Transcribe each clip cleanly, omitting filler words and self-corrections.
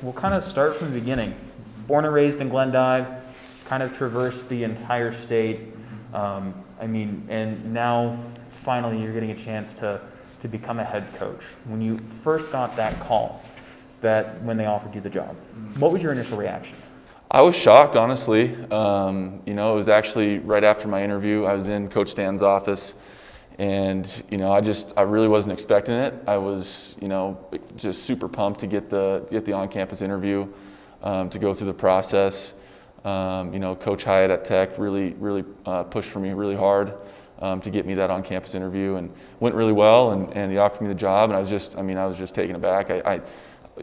we'll kind of start from the beginning. Born and raised in Glendive, kind of traversed the entire state. And now finally you're getting a chance to become a head coach. When you first got that call, when they offered you the job, what was your initial reaction? I was shocked, honestly. It was actually right after my interview. I was in Coach Stan's office, and I really wasn't expecting it. I was, just super pumped to get the on-campus interview, to go through the process. Coach Hyatt at Tech really pushed for me really hard to get me that on-campus interview, and went really well. And he offered me the job, and I was just taken aback.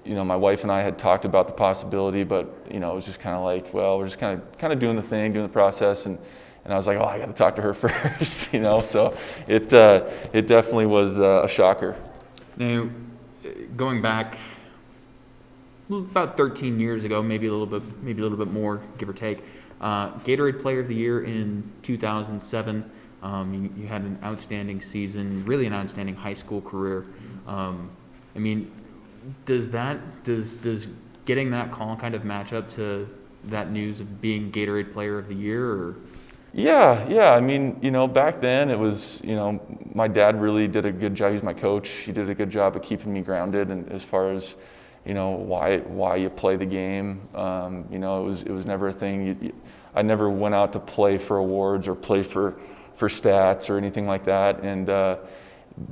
My wife and I had talked about the possibility, but it was just kind of like, well, we're just kind of doing the process, and I was like, oh, I got to talk to her first, So it definitely was a shocker. Now, going back about 13 years ago, maybe a little bit more, give or take, Gatorade Player of the Year in 2007. You had an outstanding season, really an outstanding high school career. Does getting that call kind of match up to that news of being Gatorade Player of the Year? Or? Yeah. Back then it was, my dad really did a good job. He's my coach. He did a good job of keeping me grounded, and as far as, why you play the game. It was never a thing. I never went out to play for awards or play for stats or anything like that. And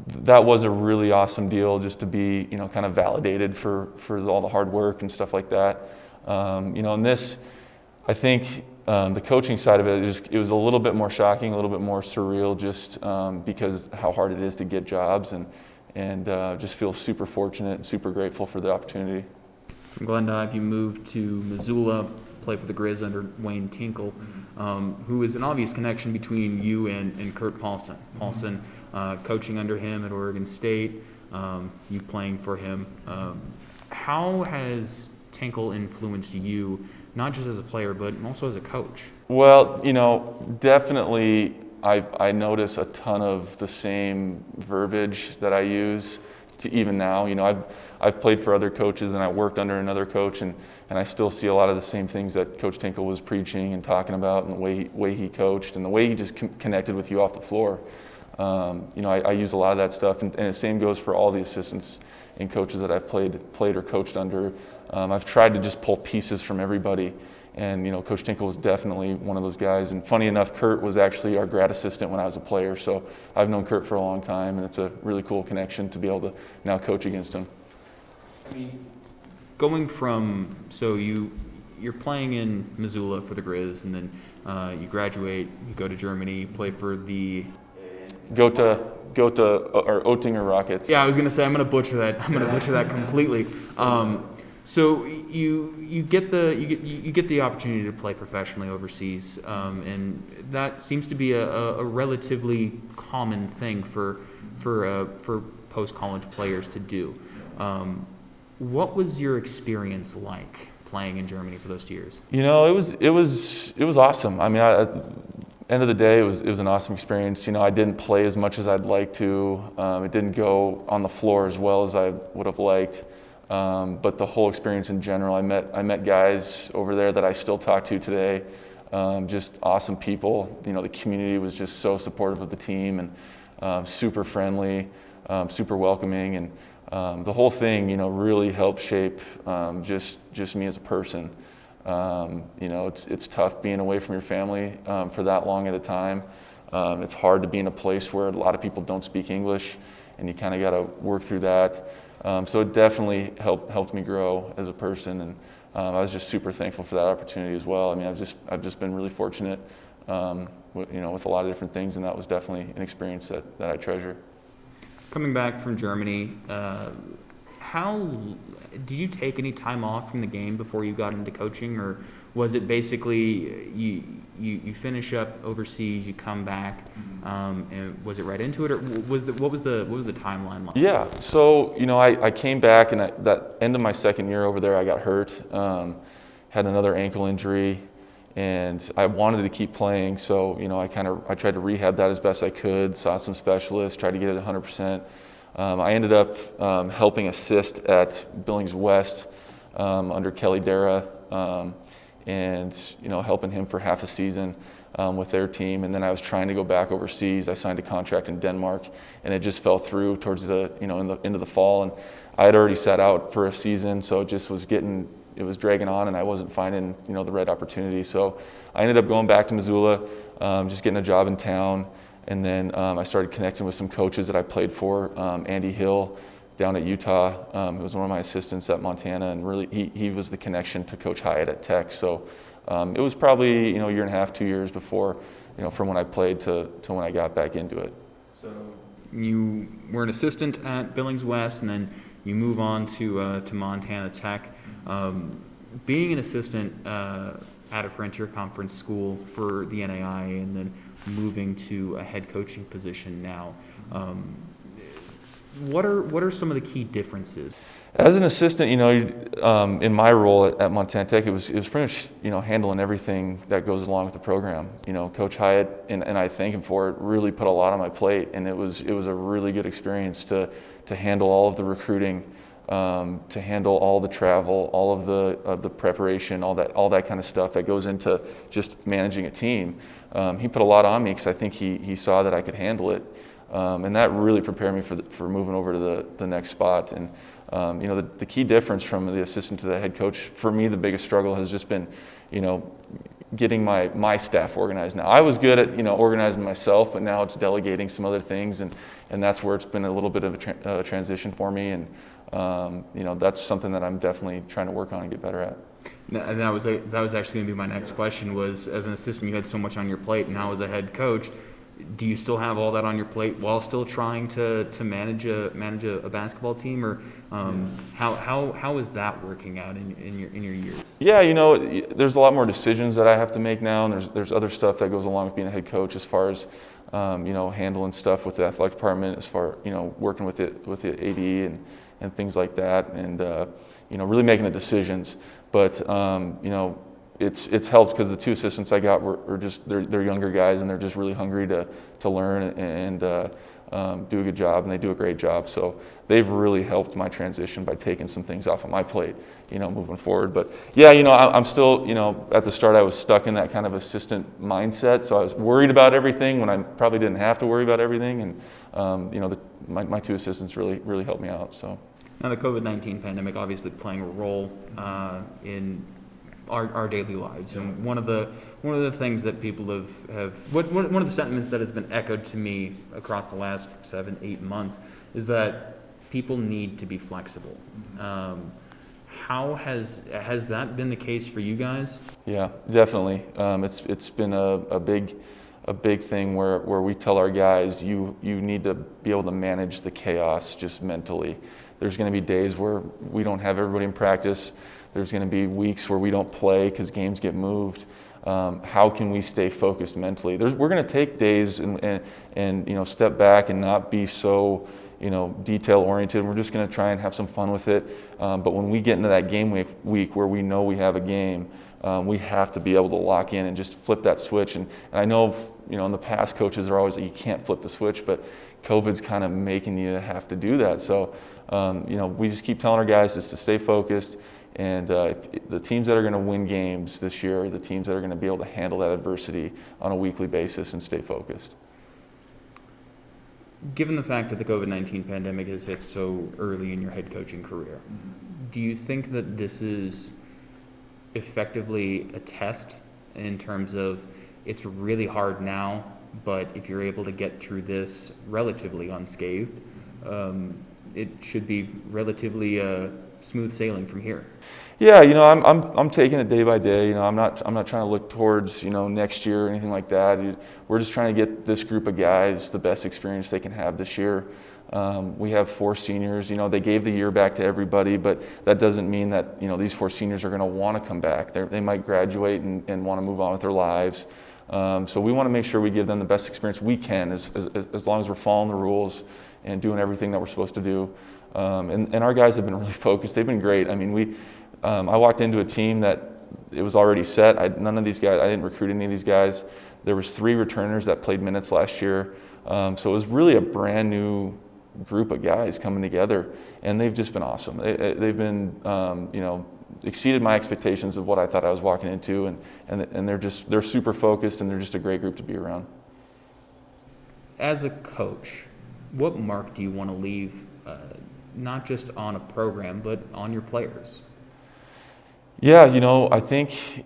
that was a really awesome deal, just to be, kind of validated for all the hard work and stuff like that. And this, I think, the coaching side of it was a little bit more shocking, a little bit more surreal, just because how hard it is to get jobs, and just feel super fortunate and super grateful for the opportunity. From Glendive, you moved to Missoula, play for the Grizz under Wayne Tinkle, who is an obvious connection between you and Kurt Paulson. Paulson, coaching under him at Oregon State, you playing for him. How has Tinkle influenced you, not just as a player, but also as a coach? Well, definitely I notice a ton of the same verbiage that I use to even now. I've played for other coaches, and I worked under another coach, and I still see a lot of the same things that Coach Tinkle was preaching and talking about, and the way he coached, and the way he just connected with you off the floor. I use a lot of that stuff, and the same goes for all the assistants and coaches that I've played or coached under. I've tried to just pull pieces from everybody, and Coach Tinkle was definitely one of those guys. And funny enough, Kurt was actually our grad assistant when I was a player, so I've known Kurt for a long time, and it's a really cool connection to be able to now coach against him. Going from, so you're playing in Missoula for the Grizz, and then you graduate, you go to Germany, you play for the Gotha or Oettinger Rockets. Yeah, I was gonna say I'm gonna butcher that completely. So you get the opportunity to play professionally overseas, and that seems to be a relatively common thing for post-college players to do. What was your experience like playing in Germany for those 2 years? It was awesome. End of the day, it was an awesome experience. I didn't play as much as I'd like to. It didn't go on the floor as well as I would have liked. But the whole experience in general, I met guys over there that I still talk to today. Just awesome people. The community was just so supportive of the team, and super friendly, super welcoming, and the whole thing, really helped shape just me as a person. It's tough being away from your family for that long at a time. It's hard to be in a place where a lot of people don't speak English, and you kind of got to work through that. So it definitely helped me grow as a person, and I was just super thankful for that opportunity as well. I've just been really fortunate, with a lot of different things, and that was definitely an experience that I treasure. Coming back from Germany, how did you take any time off from the game before you got into coaching, or was it basically you finish up overseas, you come back, and was it right into it, or what was the timeline like? Yeah, so I came back, and that end of my second year over there, I got hurt, had another ankle injury, and I wanted to keep playing. So I tried to rehab that as best I could, saw some specialists, tried to get it 100%. I ended up helping assist at Billings West under Kelly Dara, and helping him for half a season with their team. And then I was trying to go back overseas. I signed a contract in Denmark, and it just fell through towards the into the fall. And I had already sat out for a season, so it just was dragging on, and I wasn't finding the right opportunity. So I ended up going back to Missoula, just getting a job in town. And then I started connecting with some coaches that I played for. Andy Hill down at Utah, who was one of my assistants at Montana, and really he was the connection to Coach Hyatt at Tech. So it was probably a year and a half, 2 years before, from when I played to when I got back into it. So you were an assistant at Billings West, and then you move on to Montana Tech. Being an assistant at a Frontier Conference school for the NAI, and then moving to a head coaching position now, what are some of the key differences? As an assistant, in my role at Montana Tech, it was pretty much handling everything that goes along with the program. Coach Hyatt, and I thank him for it, really put a lot on my plate, and it was a really good experience to handle all of the recruiting, to handle all the travel, all of the preparation, all that kind of stuff that goes into just managing a team. He put a lot on me because I think he saw that I could handle it, and that really prepared me for moving over to the next spot. And the key difference from the assistant to the head coach, for me, the biggest struggle has just been, getting my staff organized. Now, I was good at organizing myself, but now it's delegating some other things, and that's where it's been a little bit of a transition for me. And that's something that I'm definitely trying to work on and get better at. And that was actually going to be my next question. Was, as an assistant, you had so much on your plate, and now as a head coach, do you still have all that on your plate while still trying to manage a basketball team, or how is that working out in your year? Yeah, there's a lot more decisions that I have to make now, and there's other stuff that goes along with being a head coach, as far as handling stuff with the athletic department, as far working with the AD and things like that, and really making the decisions. But it's helped because the two assistants I got were just they're younger guys, and they're just really hungry to learn and do a good job, and they do a great job. So they've really helped my transition by taking some things off of my plate, moving forward. But yeah, I'm still, at the start I was stuck in that kind of assistant mindset, so I was worried about everything when I probably didn't have to worry about everything. And my two assistants really helped me out. So now the COVID-19 pandemic obviously playing a role in our daily lives, and one of the things that people have one of the sentiments that has been echoed to me across the last 7-8 months is that people need to be flexible. How has that been the case for you guys? Yeah, definitely. It's been a big thing where we tell our guys, you need to be able to manage the chaos just mentally. There's going to be days where we don't have everybody in practice. There's going to be weeks where we don't play because games get moved. How can we stay focused mentally? We're going to take days and step back and not be so detail oriented. We're just going to try and have some fun with it. But when we get into that game week where we know we have a game, we have to be able to lock in and just flip that switch. And I know in the past, coaches are always like, you can't flip the switch, but COVID's kind of making you have to do that. So we just keep telling our guys just to stay focused. And the teams that are going to win games this year are the teams that are going to be able to handle that adversity on a weekly basis and stay focused. Given the fact that the COVID-19 pandemic has hit so early in your head coaching career, do you think that this is effectively a test in terms of it's really hard now, but if you're able to get through this relatively unscathed, it should be relatively smooth sailing from here? Yeah, I'm taking it day by day. I'm not trying to look towards next year or anything like that. We're just trying to get this group of guys the best experience they can have this year. We have 4 seniors. They gave the year back to everybody, but that doesn't mean that these 4 seniors are going to want to come back. They might graduate and want to move on with their lives. So we want to make sure we give them the best experience we can, as long as we're following the rules and doing everything that we're supposed to do. And our guys have been really focused. They've been great. I mean, I walked into a team that it was already set. None of these guys, I didn't recruit any of these guys. There was 3 returners that played minutes last year. So it was really a brand new group of guys coming together, and they've just been awesome. They've been, exceeded my expectations of what I thought I was walking into, and they're super focused, and they're just a great group to be around. As a coach, what mark do you want to leave, not just on a program, but on your players? Yeah, I think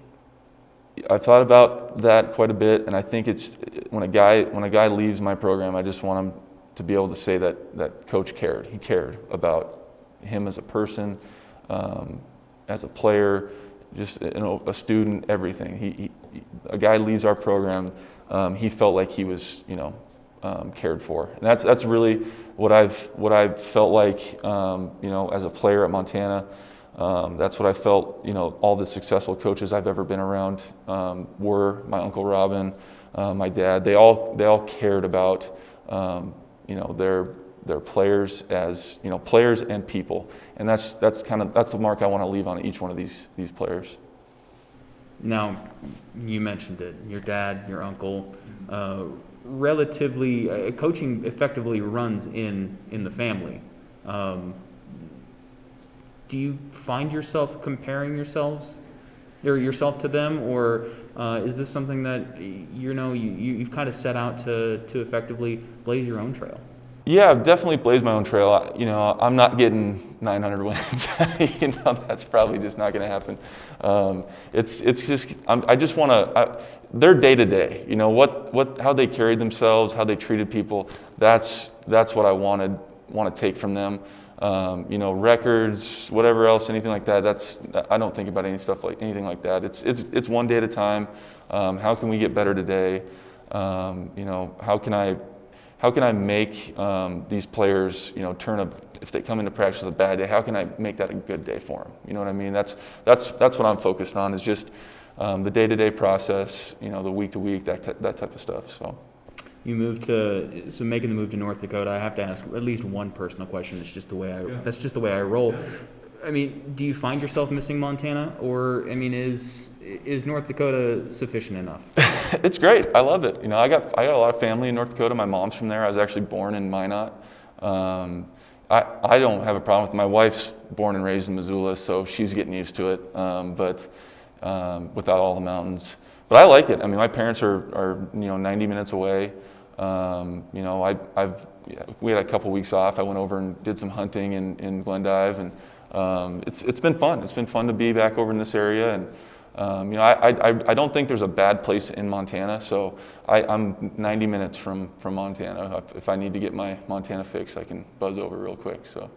I've thought about that quite a bit, and I think it's when a guy leaves my program, I just want him to be able to say that coach cared. He cared about him as a person, as a player, just a student, everything. A guy leaves our program, he felt like he was cared for, and that's really what I've felt like as a player at Montana. That's what I felt, all the successful coaches I've ever been around were. My Uncle Robin, my dad, they all cared about, their players as, players and people. And that's the mark I want to leave on each one of these players. Now, you mentioned it, your dad, your uncle, relatively, coaching effectively runs in the family. Do you find yourself comparing yourself to them, or is this something that you've kind of set out to effectively blaze your own trail? Yeah, I've definitely blazed my own trail. I'm not getting 900 wins. That's probably just not going to happen. It's just I just want to. They're day to day. How they carried themselves, how they treated people. That's what I want to take from them. Records, whatever else, anything like that. I don't think about anything like that. It's one day at a time. How can we get better today? How can I make these players, if they come into practice with a bad day, how can I make that a good day for them? You know what I mean? That's what I'm focused on, is just the day-to-day process, the week-to-week, that type of stuff. So. You making the move to North Dakota, I have to ask at least one personal question. That's just the way I roll. I mean, do you find yourself missing Montana, or is North Dakota sufficient enough? It's great. I love it. I got a lot of family in North Dakota. My mom's from there. I was actually born in Minot. I don't have a problem with it. My wife's born and raised in Missoula, so she's getting used to it. But without all the mountains. But I like it. My parents are 90 minutes away. We had a couple weeks off. I went over and did some hunting in Glendive, and it's been fun. It's been fun to be back over in this area, and I don't think there's a bad place in Montana. So I'm 90 minutes from Montana. If I need to get my Montana fix, I can buzz over real quick. So.